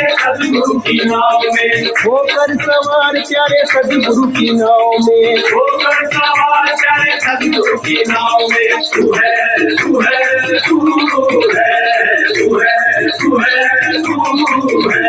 प्यारे सदगुरु की नाव में, होकर सवार प्यारे सदगुरु की नाव में, होकर सवार प्यारे सदगुरु की नाव में। तू है, तू है, तू है, तू है, तू है, तू है।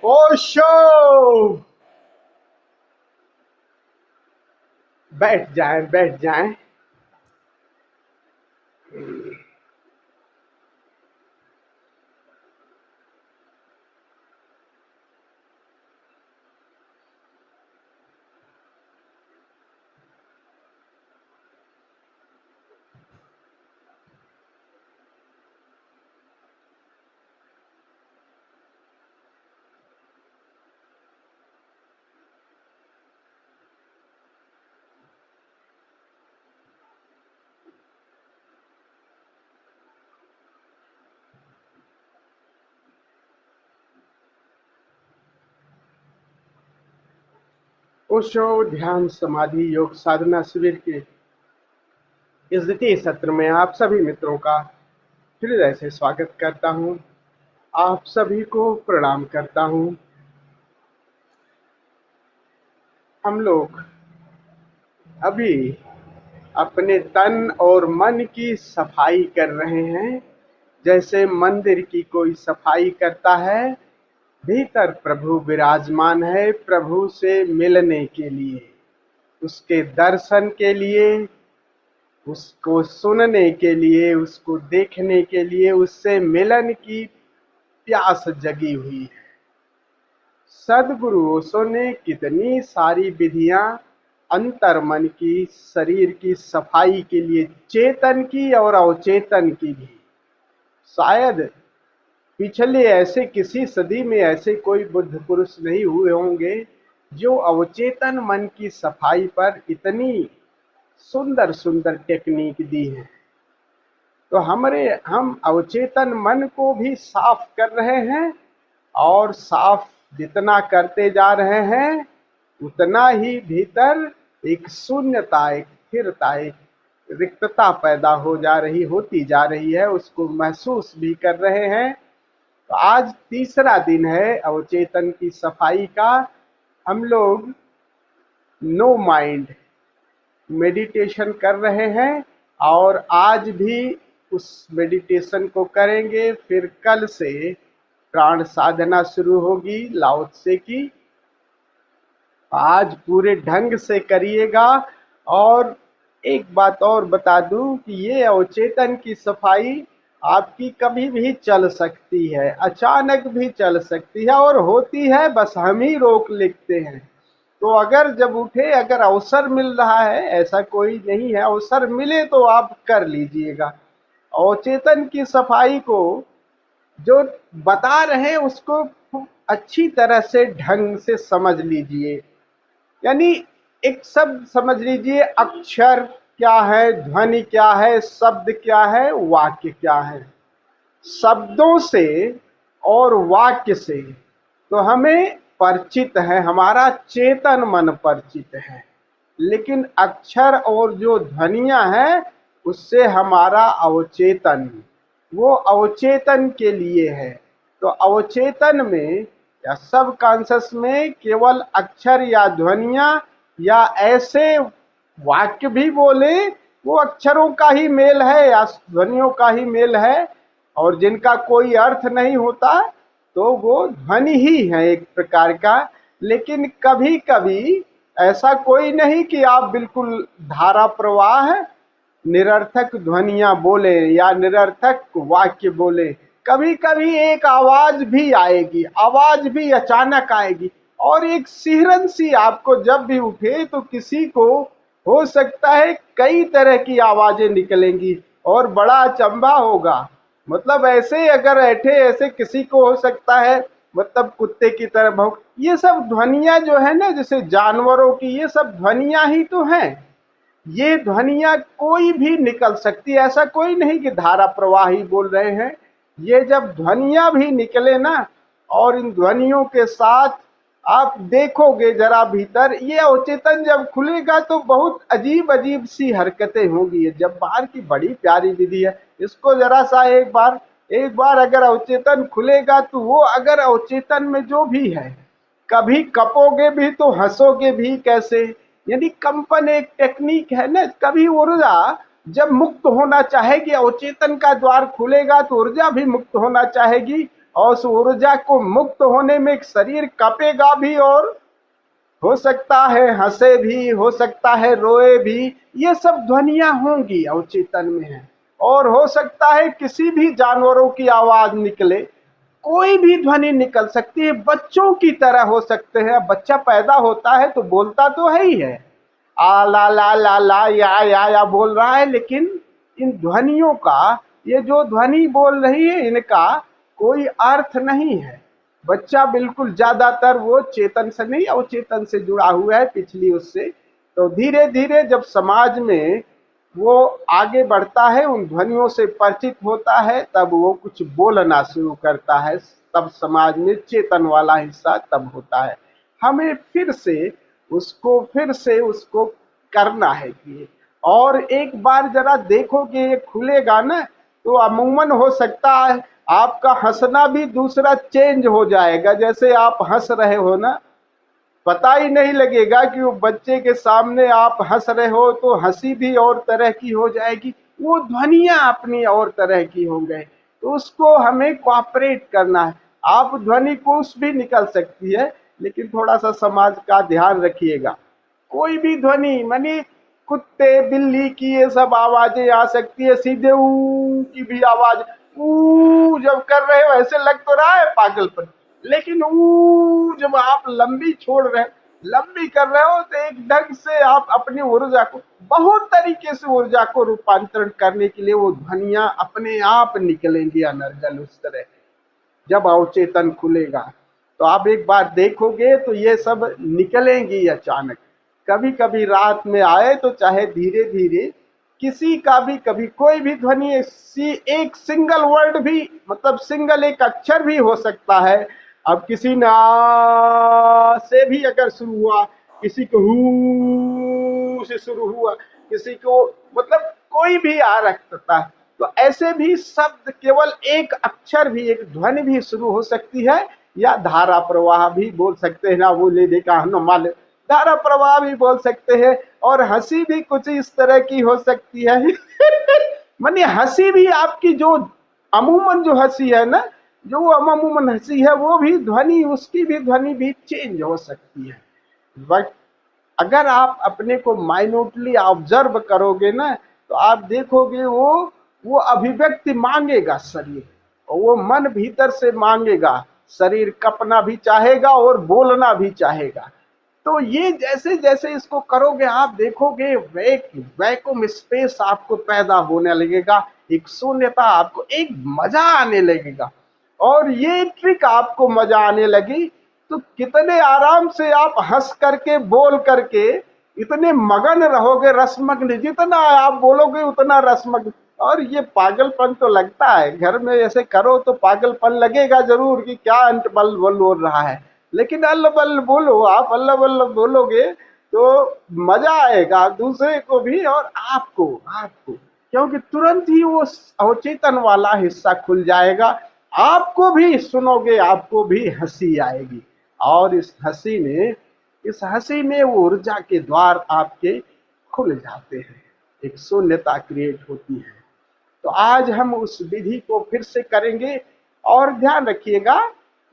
ओशो, बैठ जाएं, बैठ जाएं। ओशो ध्यान समाधि योग साधना शिविर के इस द्वितीय सत्र में आप सभी मित्रों का हृदय से स्वागत करता हूं। आप सभी को प्रणाम करता हूं। हम लोग अभी अपने तन और मन की सफाई कर रहे हैं, जैसे मंदिर की कोई सफाई करता है। भीतर प्रभु विराजमान है, प्रभु से मिलने के लिए, उसके दर्शन के लिए, उसको सुनने के लिए, उसको देखने के लिए, उससे मिलन की प्यास जगी हुई है। सदगुरु ओशो ने कितनी सारी विधियां अंतर मन की, शरीर की सफाई के लिए, चेतन की और अवचेतन की भी। शायद पिछले ऐसे किसी सदी में ऐसे कोई बुद्ध पुरुष नहीं हुए होंगे जो अवचेतन मन की सफाई पर इतनी सुंदर सुंदर टेक्निक दी है। तो हम अवचेतन मन को भी साफ कर रहे हैं, और साफ जितना करते जा रहे हैं उतना ही भीतर एक शून्यता, एक स्थिरता, एक रिक्तता पैदा होती जा रही है। उसको महसूस भी कर रहे हैं। तो आज तीसरा दिन है अवचेतन की सफाई का। हम लोग नो माइंड मेडिटेशन कर रहे हैं, और आज भी उस मेडिटेशन को करेंगे। फिर कल से प्राण साधना शुरू होगी लाओ त्से की। आज पूरे ढंग से करिएगा। और एक बात और बता दूं कि ये अवचेतन की सफाई आपकी कभी भी चल सकती है, अचानक भी चल सकती है, और होती है, बस हम ही रोक लेते हैं। तो अगर जब उठे, अगर अवसर मिल रहा है, ऐसा कोई नहीं है, अवसर मिले तो आप कर लीजिएगा। अवचेतन की सफाई को जो बता रहे हैं उसको अच्छी तरह से ढंग से समझ लीजिए। यानी एक शब्द समझ लीजिए, अक्षर क्या है, ध्वनि क्या है, शब्द क्या है, वाक्य क्या है। शब्दों से और वाक्य से तो हमें परिचित है, हमारा चेतन मन परिचित है, लेकिन अक्षर और जो ध्वनियां हैं उससे हमारा अवचेतन, वो अवचेतन के लिए है। तो अवचेतन में या सब कॉन्शस में केवल अक्षर या ध्वनियां या ऐसे वाक्य भी बोले, वो अक्षरों का ही मेल है या ध्वनियों का ही मेल है, और जिनका कोई अर्थ नहीं होता तो वो ध्वनि ही है एक प्रकार का। लेकिन कभी कभी ऐसा कोई नहीं कि आप बिल्कुल धारा प्रवाह निरर्थक ध्वनियां बोले या निरर्थक वाक्य बोले। कभी कभी एक आवाज भी आएगी, आवाज भी अचानक आएगी और एक सिहरन सी आपको जब भी उठे तो किसी को हो सकता है कई तरह की आवाजें निकलेंगी और बड़ा अचंभा होगा। मतलब ऐसे अगर ऐठे ऐसे किसी को हो सकता है, मतलब कुत्ते की तरह भौंक। ये सब ध्वनियां जो है ना, जैसे जानवरों की, ये सब ध्वनियां ही तो हैं। ये ध्वनियां कोई भी निकल सकती है, ऐसा कोई नहीं कि धारा प्रवाह ही बोल रहे हैं। ये जब ध्वनियां भी निकले ना, और इन ध्वनियों के साथ आप देखोगे जरा भीतर, ये अवचेतन जब खुलेगा तो बहुत अजीब अजीब सी हरकतें होंगी। जब बाहर की बड़ी प्यारी विधि है, इसको जरा सा एक बार अगर अवचेतन खुलेगा तो वो अगर अवचेतन में जो भी है, कभी कपोगे भी तो हंसोगे भी कैसे। यानी कंपन एक टेक्निक है ना। कभी ऊर्जा जब मुक्त होना चाहेगी, अवचेतन का द्वार खुलेगा तो ऊर्जा भी मुक्त होना चाहेगी और उस ऊर्जा को मुक्त होने में शरीर कपेगा भी और हो सकता है हंसे भी, हो सकता है रोए भी। ये सब ध्वनियां होंगी अवचेतन में है। और हो सकता है किसी भी जानवरों की आवाज निकले, कोई भी ध्वनि निकल सकती है। बच्चों की तरह हो सकते हैं। बच्चा पैदा होता है तो बोलता तो है ही है, आ ला या बोल रहा है, लेकिन इन ध्वनियों का, ये जो ध्वनि बोल रही है, इनका कोई अर्थ नहीं है। बच्चा बिल्कुल ज्यादातर वो चेतन से नहीं अवचेतन से जुड़ा हुआ है, पिछली उससे। तो धीरे धीरे जब समाज में वो आगे बढ़ता है, उन ध्वनियों से परिचित होता है, तब वो कुछ बोलना शुरू करता है। तब समाज में चेतन वाला हिस्सा तब होता है। हमें फिर से उसको करना है कि, और एक बार जरा देखोगे ये खुलेगा ना, तो अमूमन हो सकता है आपका हंसना भी दूसरा चेंज हो जाएगा। जैसे आप हंस रहे हो ना, पता ही नहीं लगेगा कि वो बच्चे के सामने आप हंस रहे हो, तो हंसी भी और तरह की हो जाएगी, वो ध्वनियां अपनी और तरह की हो गए। तो उसको हमें कोऑपरेट करना है। आप ध्वनि कुछ भी निकल सकती है, लेकिन थोड़ा सा समाज का ध्यान रखिएगा। कोई भी ध्वनि, मानी कुत्ते बिल्ली की ये सब आवाजें आ सकती है। सीधे ऊ की भी आवाज, ऊ जब कर रहे हो ऐसे लग तो रहा है पागलपन, लेकिन ऊ जब आप लंबी छोड़ रहे, लंबी कर रहे हो, तो एक ढंग से आप अपनी ऊर्जा को, बहुत तरीके से ऊर्जा को रूपांतरण करने के लिए वो ध्वनियां अपने आप निकलेंगी अनर्गल उस तरह। जब अवचेतन खुलेगा तो आप एक बार देखोगे तो ये सब निकलेंगी अचानक। कभी कभी रात में आए तो चाहे धीरे धीरे किसी का भी, कभी कोई भी ध्वनि, एक सिंगल वर्ड भी, मतलब सिंगल एक अक्षर भी हो सकता है। अब किसी ने आ से भी अगर शुरू हुआ, किसी को हू से शुरू हुआ, किसी को, मतलब कोई भी आ रख सकता है। तो ऐसे भी शब्द, केवल एक अक्षर भी, एक ध्वनि भी शुरू हो सकती है। या धारा प्रवाह भी बोल सकते हैं ना, वो ले देखा हनुमान, धारा प्रवाह भी बोल सकते हैं। और हंसी भी कुछ इस तरह की हो सकती है। मानी हंसी भी आपकी जो अमूमन जो हंसी है ना, जो अमूमन हंसी है, वो भी ध्वनि, उसकी भी ध्वनि भी चेंज हो सकती है। बट अगर आप अपने को माइन्यूटली ऑब्जर्व करोगे ना, तो आप देखोगे वो अभिव्यक्ति मांगेगा शरीर, और वो मन भीतर से मांगेगा। शरीर कपना भी चाहेगा और बोलना भी चाहेगा। तो ये जैसे जैसे इसको करोगे, आप देखोगे वैक्यूम स्पेस आपको पैदा होने लगेगा, एक शून्यता, आपको एक मजा आने लगेगा। और ये ट्रिक आपको मजा आने लगी तो कितने आराम से आप हंस करके, बोल करके इतने मगन रहोगे, रसमग्न। जितना आप बोलोगे उतना रसमग्न। और ये पागलपन तो लगता है, घर में ऐसे करो तो पागलपन लगेगा जरूर कि क्या अंट बल बोल रहा है, लेकिन अल्लाह बल्ल बोलो, आप अल्लाह बल्ल बोलोगे तो मजा आएगा दूसरे को भी और आपको, क्योंकि तुरंत ही वो अवचेतन वाला हिस्सा खुल जाएगा। आपको भी सुनोगे, आपको भी हंसी आएगी, और इस हंसी में वो ऊर्जा के द्वार आपके खुल जाते हैं, एक शून्यता क्रिएट होती है। तो आज हम उस विधि को फिर से करेंगे। और ध्यान रखिएगा,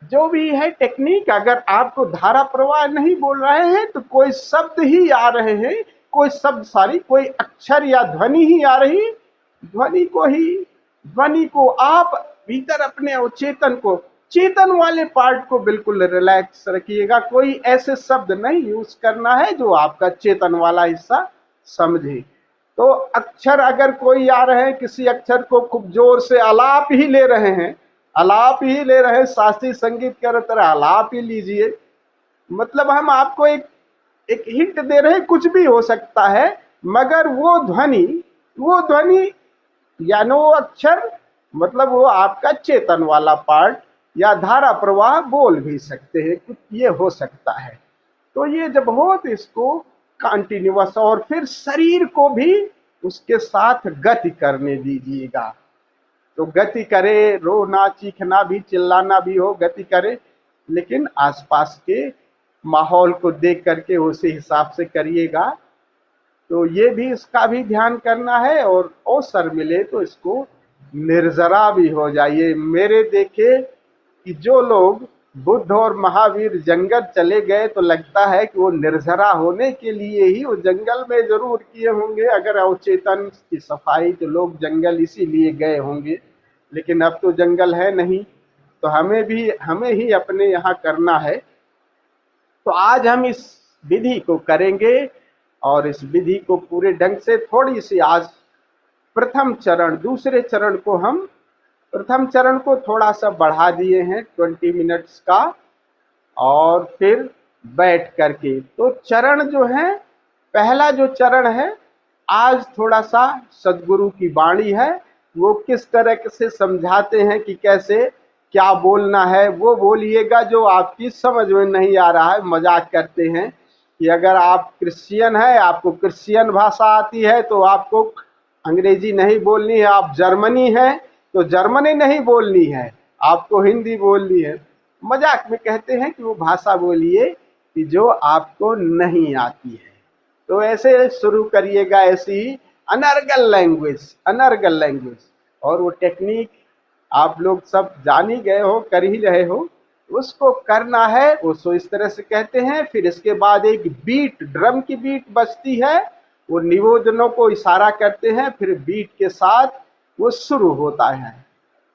जो भी है टेक्निक, अगर आपको धारा प्रवाह नहीं बोल रहे हैं तो कोई शब्द ही आ रहे हैं, कोई शब्द कोई अक्षर या ध्वनि ही आ रही, ध्वनि को आप भीतर अपने अवचेतन को, चेतन वाले पार्ट को बिल्कुल रिलैक्स रखिएगा। कोई ऐसे शब्द नहीं यूज करना है जो आपका चेतन वाला हिस्सा समझे। तो अक्षर अगर कोई आ रहे हैं, किसी अक्षर को खूब जोर से आलाप ही ले रहे हैं, शास्त्रीय संगीत की तरह आलाप ही लीजिए, मतलब हम आपको एक हिंट दे रहे हैं, कुछ भी हो सकता है, मगर वो ध्वनि यानी वो अक्षर, मतलब वो आपका चेतन वाला पार्ट या धारा प्रवाह बोल भी सकते हैं, कुछ ये हो सकता है। तो ये जब हो तो इसको कंटिन्यूअस, और फिर शरीर को भी उसके साथ गति करने दीजिएगा। तो गति करे, रोना, चीखना भी, चिल्लाना भी हो, गति करे, लेकिन आसपास के माहौल को देख करके उसी हिसाब से करिएगा। तो ये भी, इसका भी ध्यान करना है। और अवसर मिले तो इसको निर्जरा भी हो जाइए। मेरे देखे कि जो लोग बुद्ध और महावीर जंगल चले गए तो लगता है कि वो निर्जरा होने के लिए ही वो जंगल में जरूर किए होंगे। अगर अवचेतन की सफाई तो लोग जंगल इसीलिए गए होंगे, लेकिन अब तो जंगल है नहीं, तो हमें ही अपने यहाँ करना है। तो आज हम इस विधि को करेंगे और इस विधि को पूरे ढंग से, थोड़ी सी आज प्रथम चरण, दूसरे चरण को हम प्रथम चरण को थोड़ा सा बढ़ा दिए हैं 20 मिनट्स का, और फिर बैठ करके। तो चरण जो है, पहला जो चरण है, आज थोड़ा सा सदगुरु की वाणी है, वो किस तरह से समझाते हैं कि कैसे क्या बोलना है, वो बोलिएगा। जो आपकी समझ में नहीं आ रहा है, मजाक करते हैं कि अगर आप क्रिश्चियन है, आपको क्रिश्चियन भाषा आती है तो आपको अंग्रेजी नहीं बोलनी है, आप जर्मनी है तो जर्मनी नहीं बोलनी है, आपको हिंदी बोलनी है। मजाक में कहते हैं कि वो भाषा बोलिए कि जो आपको नहीं आती है। तो ऐसे शुरू करिएगा, ऐसी अनर्गल लैंग्वेज। और वो टेक्निक आप लोग सब जान ही गए हो, कर ही रहे हो, उसको करना है। उसको इस तरह से कहते हैं। फिर इसके बाद एक बीट, ड्रम की बीट बजती है, वो निवेदनों को इशारा करते हैं, फिर बीट के साथ वो शुरू होता है।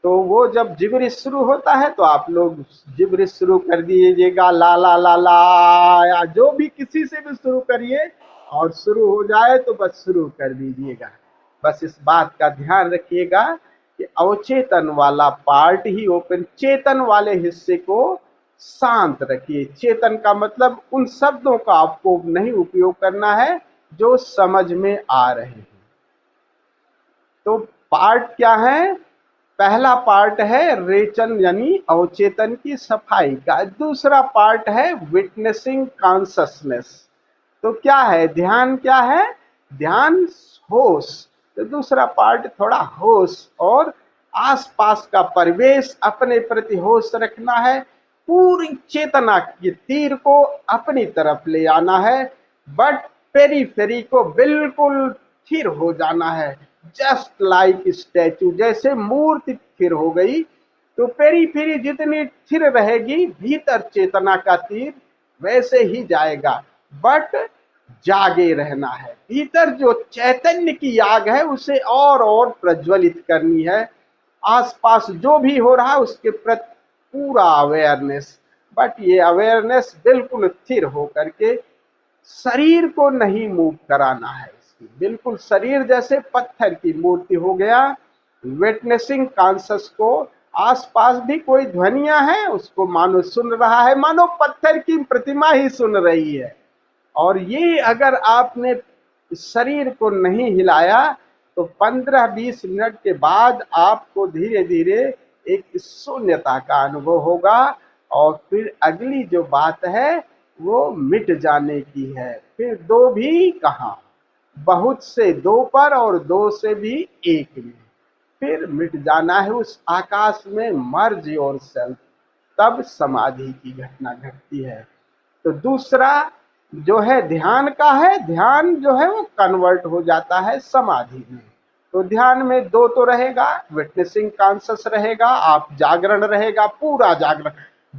तो वो जब जिब्रिश शुरू होता है तो आप लोग जिब्रिश शुरू कर दीजिएगा, ला ला ला ला, या जो भी किसी से भी शुरू करिए, और शुरू हो जाए तो बस शुरू कर दीजिएगा। बस इस बात का ध्यान रखिएगा कि अवचेतन वाला पार्ट ही ओपन, चेतन वाले हिस्से को शांत रखिए। चेतन का मतलब उन शब्दों का आपको नहीं उपयोग करना है जो समझ में आ रहे हैं। तो पार्ट क्या है? पहला पार्ट है रेचन यानी अवचेतन की सफाई का। दूसरा पार्ट है विटनेसिंग कॉन्शसनेस। तो क्या है ध्यान? क्या है ध्यान? होश। तो दूसरा पार्ट थोड़ा होश और आसपास का परिवेश, अपने प्रति होश रखना है। पूरी चेतना के तीर को अपनी तरफ ले आना है, बट पेरीफेरी को बिल्कुल स्थिर हो जाना है। जस्ट लाइक स्टैचू, जैसे मूर्ति स्थिर हो गई तो पेरीफेरी जितनी स्थिर रहेगी, भीतर चेतना का तीर वैसे ही जाएगा, बट जागे रहना है। भीतर जो चैतन्य की आग है उसे और प्रज्वलित करनी है। आसपास जो भी हो रहा है उसके प्रति पूरा अवेयरनेस, बट ये अवेयरनेस बिल्कुल स्थिर हो करके शरीर को नहीं मूव कराना है। इसकी बिल्कुल शरीर जैसे पत्थर की मूर्ति हो गया। विटनेसिंग कॉन्शस को आसपास भी कोई ध्वनियां हैं उसको मानो सुन रहा है, मानो पत्थर की प्रतिमा ही सुन रही है। और ये अगर आपने शरीर को नहीं हिलाया तो 15-20 मिनट के बाद आपको धीरे धीरे एक शून्यता का अनुभव होगा। और फिर अगली जो बात है वो मिट जाने की है। फिर दो भी कहाँ, बहुत से दो पर और दो से भी एक में फिर मिट जाना है उस आकाश में, मर्ज और सेल्फ। तब समाधि की घटना घटती है। तो दूसरा जो है ध्यान का है, ध्यान जो है वो कन्वर्ट हो जाता है समाधि में। तो ध्यान में दो तो रहेगा, विटनेसिंग कॉन्शस रहेगा, आप जागरण रहेगा, पूरा जागरण।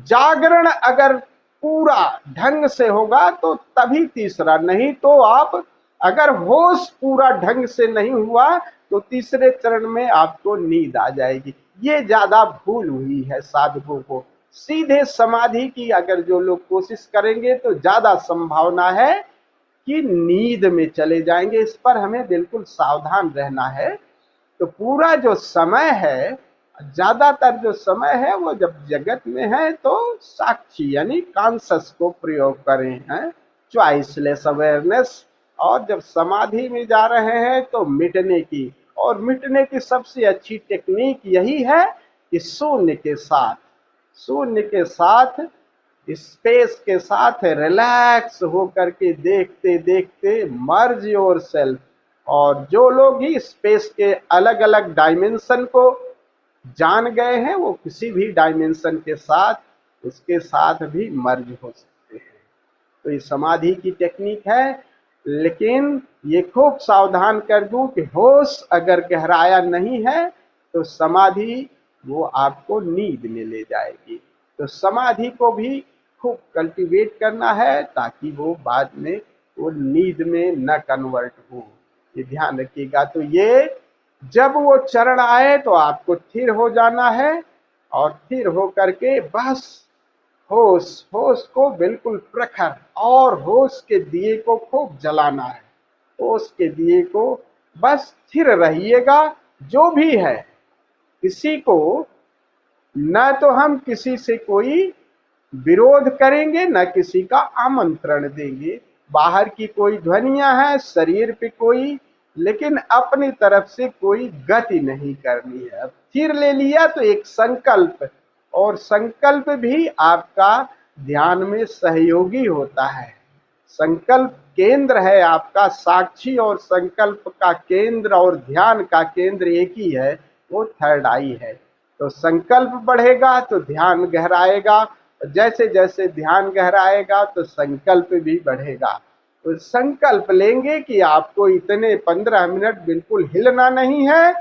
जागरण अगर पूरा ढंग से होगा तो तभी तीसरा, नहीं तो आप अगर होश पूरा ढंग से नहीं हुआ तो तीसरे चरण में आपको नींद आ जाएगी। ये ज्यादा भूल हुई है साधकों को। सीधे समाधि की अगर जो लोग कोशिश करेंगे तो ज्यादा संभावना है कि नींद में चले जाएंगे। इस पर हमें बिल्कुल सावधान रहना है। तो पूरा जो समय है, ज्यादातर जो समय है वो जब जगत में है तो साक्षी यानी कॉन्शस को प्रयोग करें हैं, चॉइसलेस अवेयरनेस। और जब समाधि में जा रहे हैं तो मिटने की, और मिटने की सबसे अच्छी टेक्निक यही है कि शून्य के साथ, शून्य के साथ, स्पेस के साथ रिलैक्स होकर के देखते देखते मर्ज योरसेल्फ। और जो लोग ही स्पेस के अलग अलग डायमेंशन को जान गए हैं वो किसी भी डायमेंशन के साथ, उसके साथ भी मर्ज हो सकते हैं। तो ये समाधि की टेक्निक है। लेकिन ये खूब सावधान कर दूं कि होश अगर गहराया नहीं है तो समाधि वो आपको नींद में ले जाएगी। तो समाधि को भी खूब कल्टीवेट करना है ताकि वो बाद में वो नींद में न कन्वर्ट हो, ये ध्यान रखिएगा। तो ये जब वो चरण आए तो आपको स्थिर हो जाना है, और स्थिर होकर के बस होश, होश को बिल्कुल प्रखर, और होश के दिए को खूब जलाना है। होश के दिए को बस स्थिर रहिएगा। जो भी है, किसी को न तो हम किसी से कोई विरोध करेंगे न किसी का आमंत्रण देंगे। बाहर की कोई ध्वनियां हैं, शरीर पे कोई, लेकिन अपनी तरफ से कोई गति नहीं करनी है। अब स्थिर ले लिया तो एक संकल्प, और संकल्प भी आपका ध्यान में सहयोगी होता है। संकल्प केंद्र है आपका साक्षी, और संकल्प का केंद्र और ध्यान का केंद्र एक ही है, वो थर्ड आई है। तो संकल्प बढ़ेगा तो ध्यान गहराएगा, जैसे जैसे ध्यान गहराएगा तो संकल्प भी बढ़ेगा। तो संकल्प लेंगे कि आपको इतने 15 मिनट बिल्कुल हिलना नहीं है,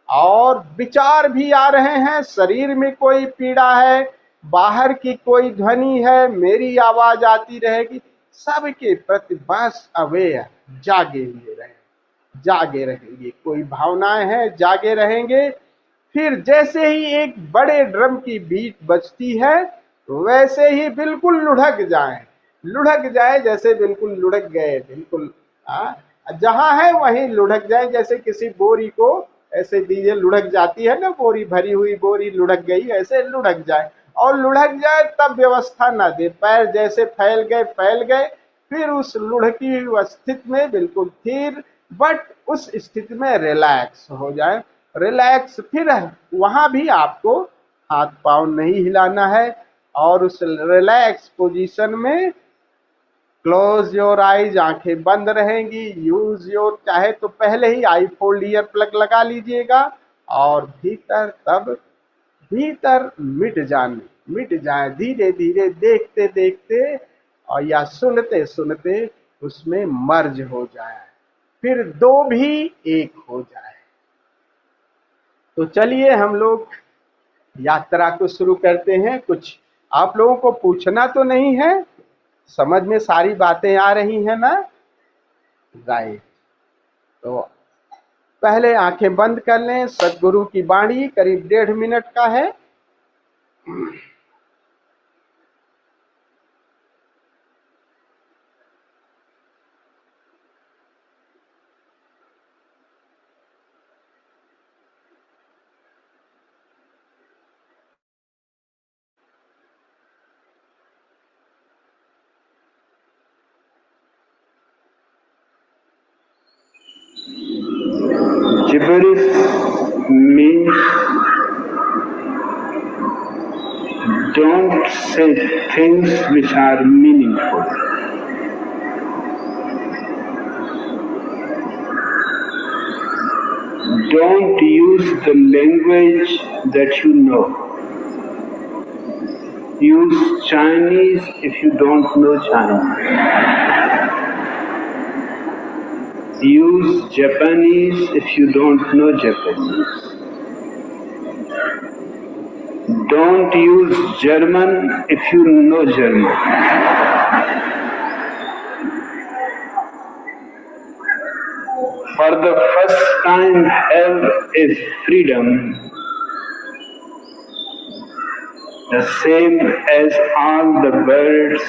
और विचार भी आ रहे हैं, शरीर में कोई पीड़ा है, बाहर की कोई ध्वनि है, मेरी आवाज आती रहेगी, सबके प्रति बस अवेयर, जागे हुए रहें, जागे रहेंगे। कोई भावनाएं हैं, जागे रहेंगे। फिर जैसे ही एक बड़े ड्रम की बीट बजती है वैसे ही बिल्कुल लुढ़क जाएं, लुढ़क जाए, जैसे बिल्कुल लुढ़क गए, बिल्कुल जहां है वहीं लुढ़क जाए। जैसे किसी बोरी को ऐसे दीजिए, लुढ़क जाती है ना बोरी, भरी हुई बोरी लुढ़क गई, ऐसे लुढ़क जाए। और लुढ़क जाए तब व्यवस्था ना दे, पैर जैसे फैल गए फैल गए, फिर उस लुढ़की हुई स्थिति में बिल्कुल स्थिर, बट उस स्थिति में रिलैक्स हो जाए। रिलैक्स, फिर वहां भी आपको हाथ पांव नहीं हिलाना है, और उस रिलैक्स पोजीशन में क्लोज योर आईज, आंखें बंद रहेंगी। यूज योर, चाहे तो पहले ही आई फोल्ड ईयर प्लग लगा लीजिएगा, और भीतर तब भीतर मिट जाए धीरे धीरे, देखते देखते और या सुनते सुनते उसमें मर्ज हो जाए, फिर दो भी एक हो जाए। तो चलिए हम लोग यात्रा को शुरू करते हैं। कुछ आप लोगों को पूछना तो नहीं है, समझ में सारी बातें आ रही हैं ना? राइट। तो पहले आंखें बंद कर लें। सतगुरु की वाणी करीब 1.5 मिनट का है। Gibberish means don't say things which are meaningful. Don't use the language that you know. Use Chinese if you don't know Chinese. Use Japanese if you don't know Japanese. Don't use German if you know German. For the first time, hell is freedom, the same as all the birds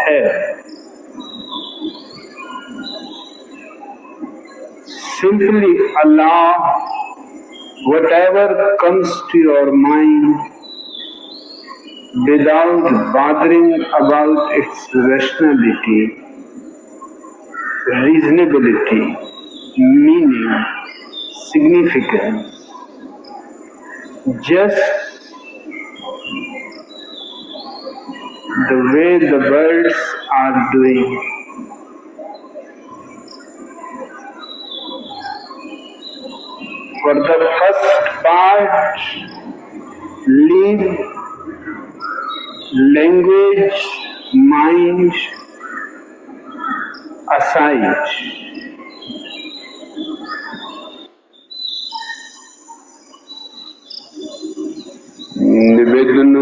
have. Simply allow whatever comes to your mind without bothering about its rationality, reasonability, meaning, significance. Just the way the birds are doing. For the first part, leave language, mind aside. निवेदन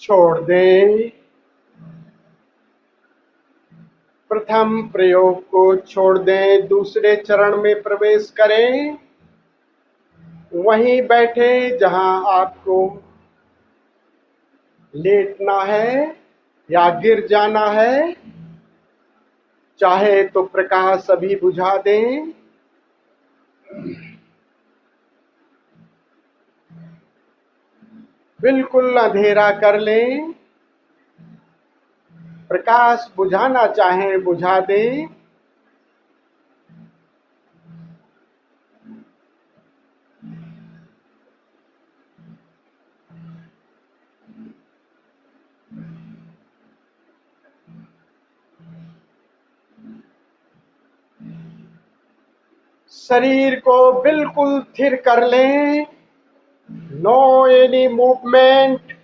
छोड़ दें। प्रथम प्रयोग को छोड़ दें, दूसरे चरण में प्रवेश करें। वहीं बैठे जहां आपको लेटना है या गिर जाना है। चाहे तो प्रकाश अभी बुझा दें। बिल्कुल अंधेरा कर लें। प्रकाश बुझाना चाहें बुझा दें। शरीर को बिल्कुल स्थिर कर लें। No any movement.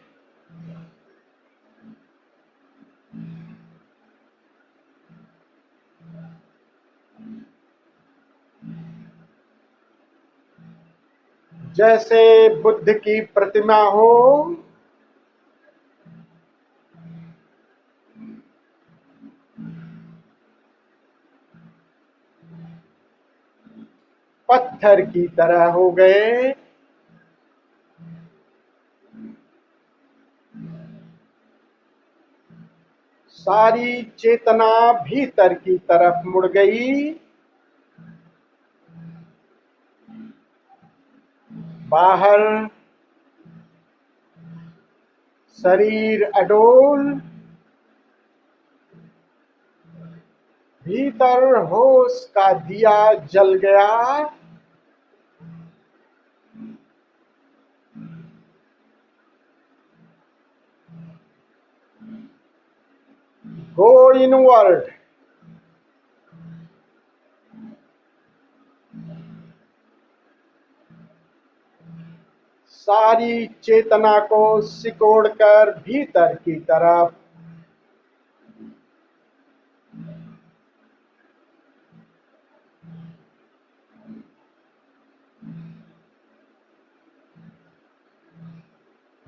जैसे बुद्ध की प्रतिमा हो। पत्थर की तरह हो गए। सारी चेतना भीतर की तरफ मुड़ गई। बाहर शरीर अडोल। भीतर होश का दिया जल गया। गो इनवर्ड। सारी चेतना को सिकोड़कर भीतर की तरफ।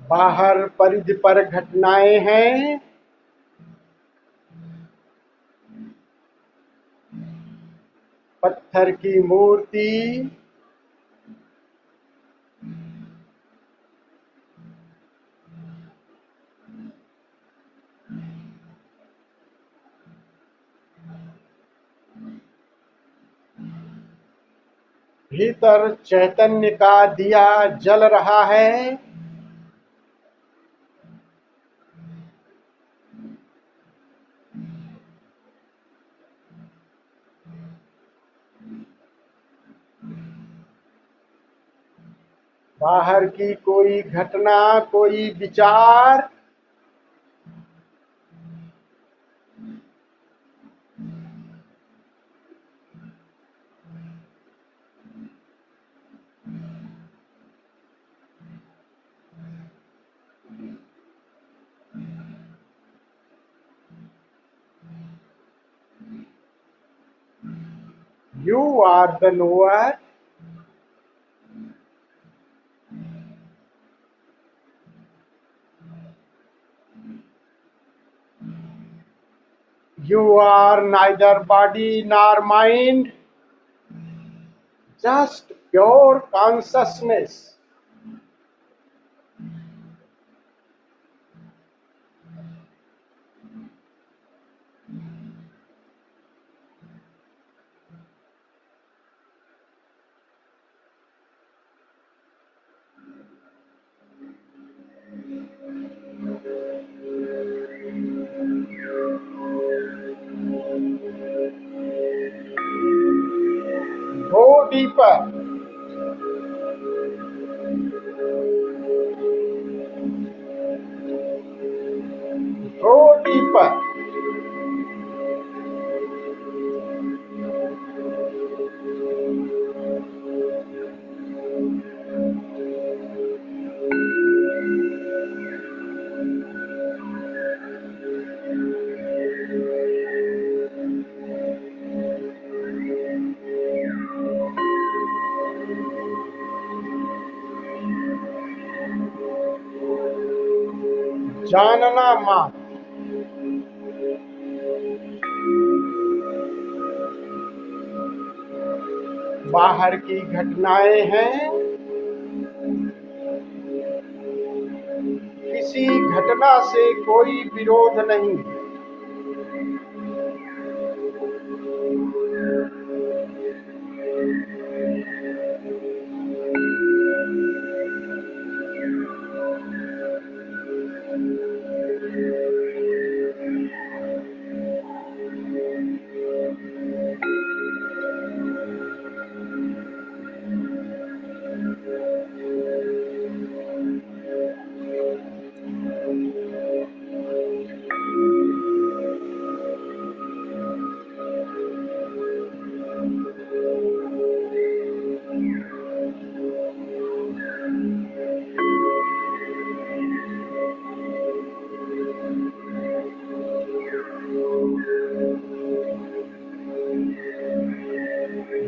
बाहर परिधि पर घटनाएं हैं। पत्थर की मूर्ति। भीतर चैतन्य का दिया जल रहा है। बाहर की कोई घटना, कोई विचार You are the knower. You are neither body nor mind, just pure consciousness. Go deeper. जानना मात्र। बाहर की घटनाएं हैं, किसी घटना से कोई विरोध नहीं।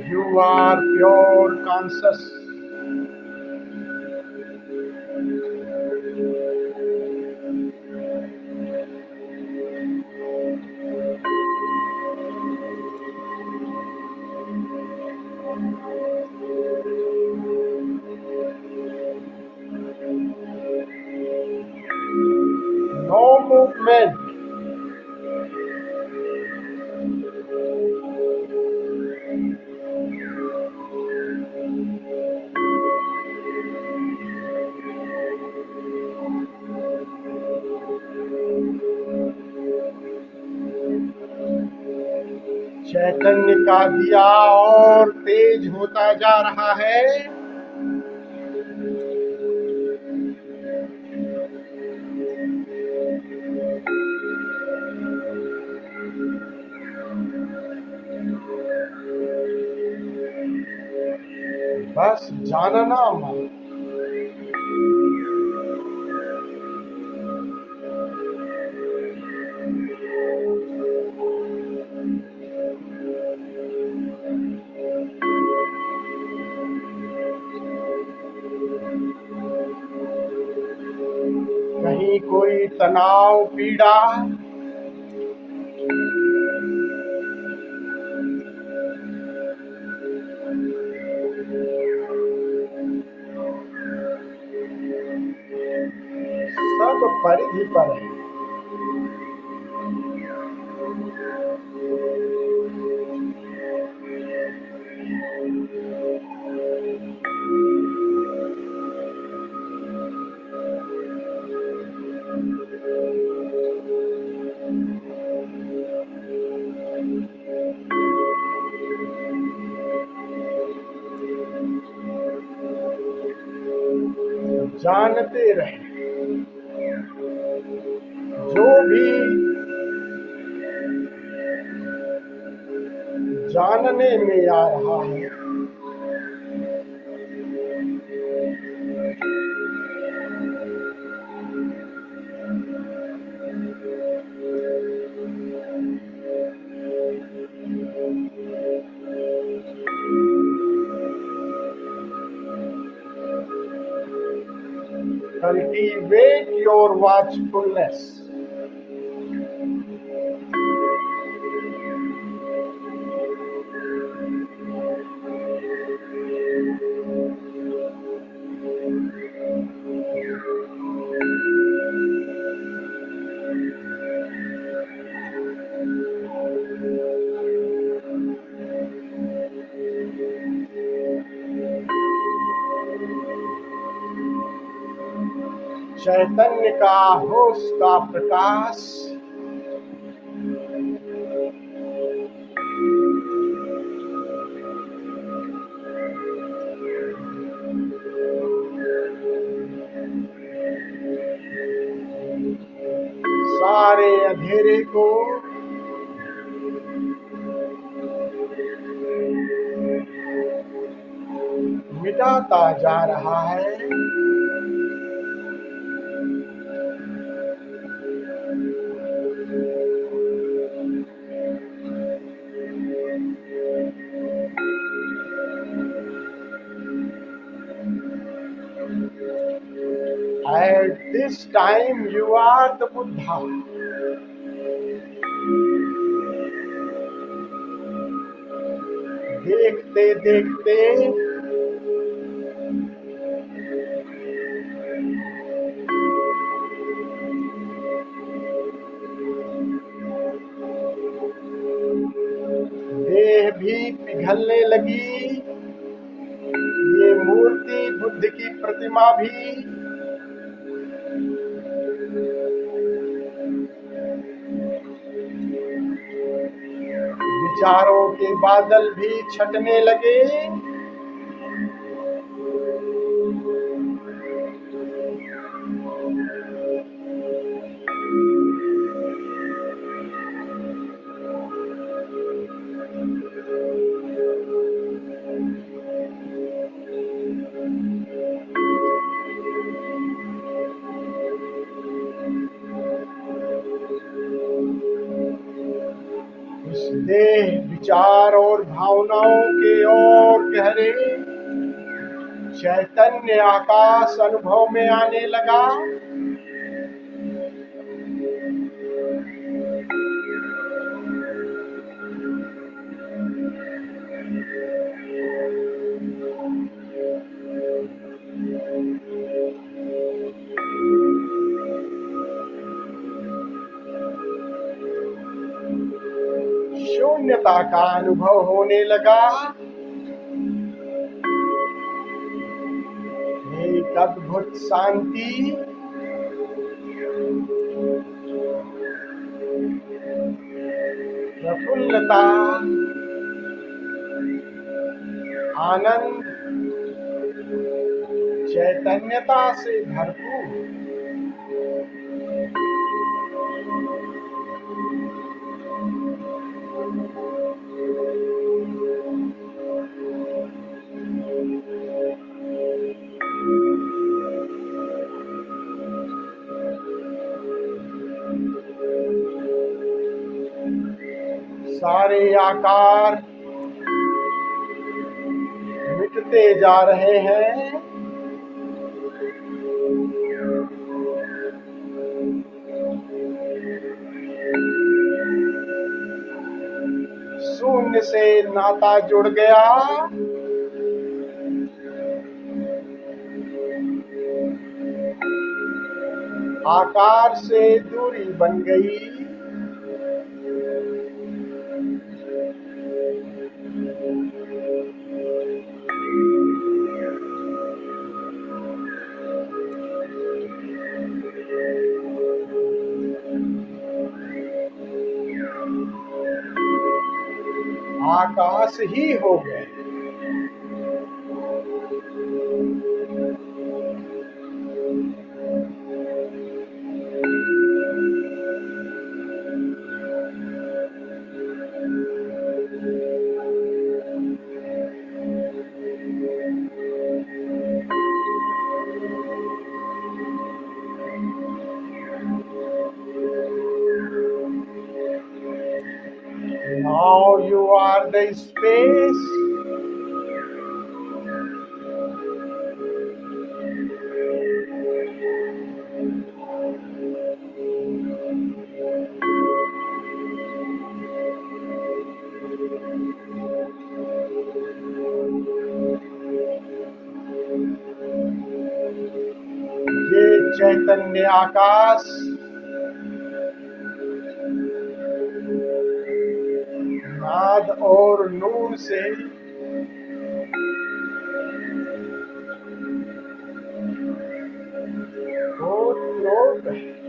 You are pure conscious. No movement. चैतन्य का दिया और तेज होता जा रहा है। बस जानना मात्र। कहीं कोई तनाव पीड़ा, सब परिधि पर है। जानते रहे, जो भी जानने में आ रहा है, cultivate your watchfulness. चैतन्य का होश का प्रकाश सारे अंधेरे को मिटाता जा रहा है। At this time you are the Buddha. देखते देखते देह भी पिघलने लगी, ये मूर्ति बुद्ध की प्रतिमा भी। विचारों के बादल भी छटने लगे। उस देह, विचार और भावनाओं के और गहरे चैतन्य आकाश अनुभव में आने लगा। शून्यता का अनुभव होने लगा। एक अद्भुत शांति, प्रफुल्लता, आनंद, चैतन्यता से भरपूर। सारे आकार मिटते जा रहे हैं। शून्य से नाता जुड़ गया। आकार से दूरी बन गई। आकाश ही हो गए। Now you are the space. ये चैतन्य आकाश नाद और नूर से ओत-प्रोत है।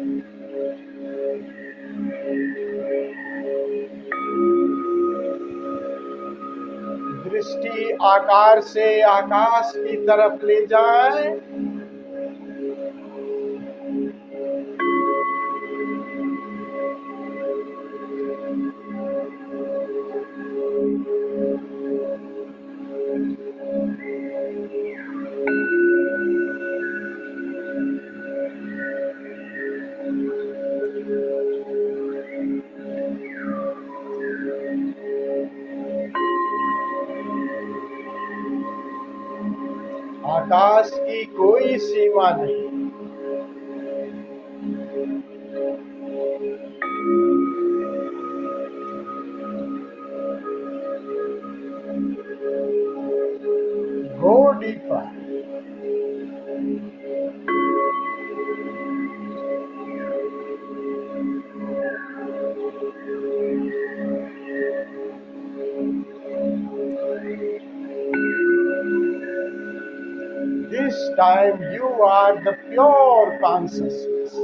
दृष्टि आकार से आकाश की तरफ ले जाए। आकाश की कोई सीमा नहीं। time you are the pure consciousness.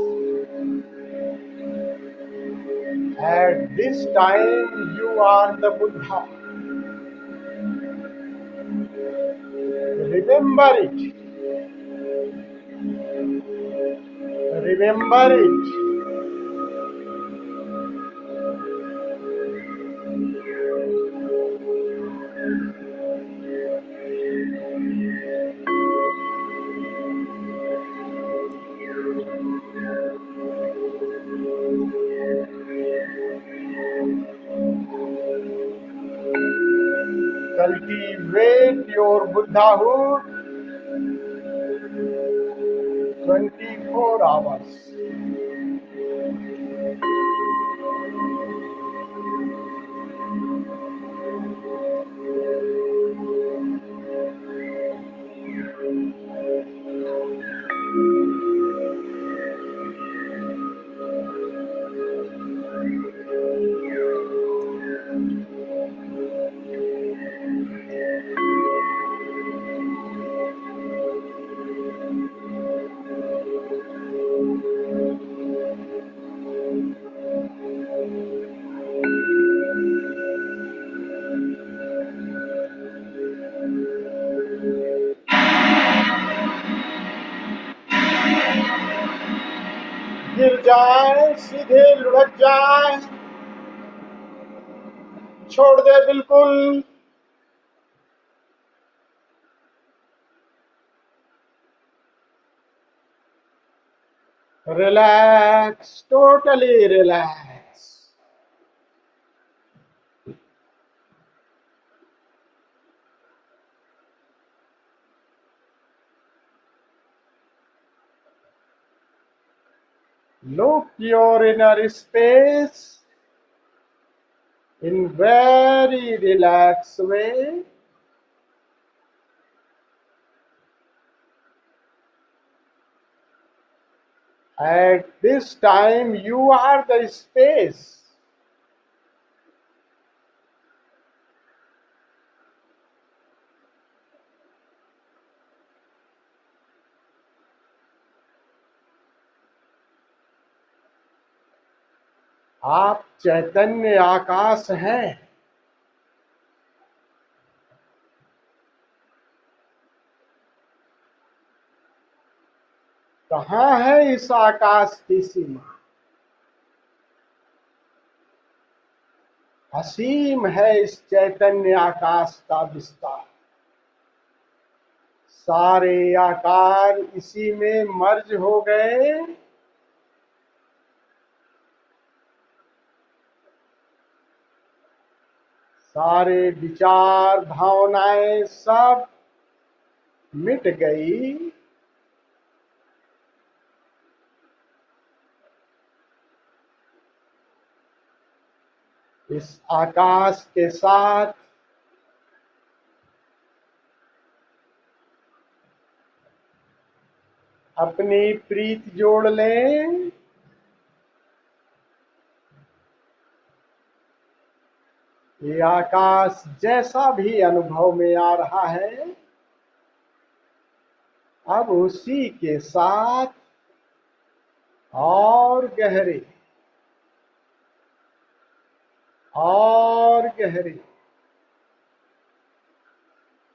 At this time you are the Buddha. Remember it. Remember it. Cultivate your Buddhahood 24 hours. गिर जाए सीधे लुढ़क जाए, छोड़ दे बिल्कुल। Relax, totally relax. Look your inner space in very relaxed way. At this time you are the space. आप चैतन्य आकाश हैं। कहाँ है इस आकाश की सीमा? असीम है इस चैतन्य आकाश का विस्तार। सारे आकार इसी में मर्ज हो गए। सारे विचार भावनाएं सब मिट गई। इस आकाश के साथ अपनी प्रीत जोड़ लें। ये आकाश जैसा भी अनुभव में आ रहा है, अब उसी के साथ और गहरे और गहरे,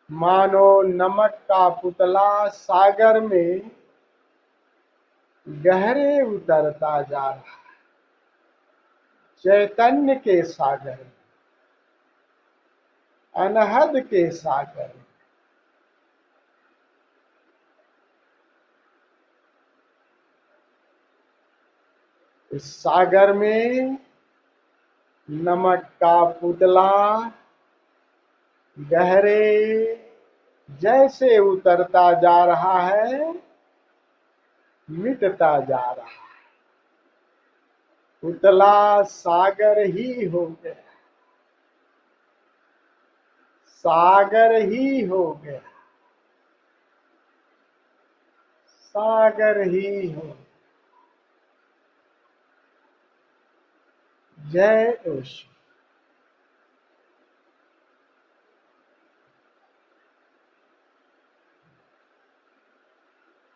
मानो नमक का पुतला सागर में गहरे उतरता जा रहा है। चैतन्य के सागर में, अनहद के सागर में। इस सागर में नमक का पुतला गहरे जैसे उतरता जा रहा है, मिटता जा रहा है। पुतला सागर ही हो गया, सागर ही हो गया, सागर ही हो। जय ओशो।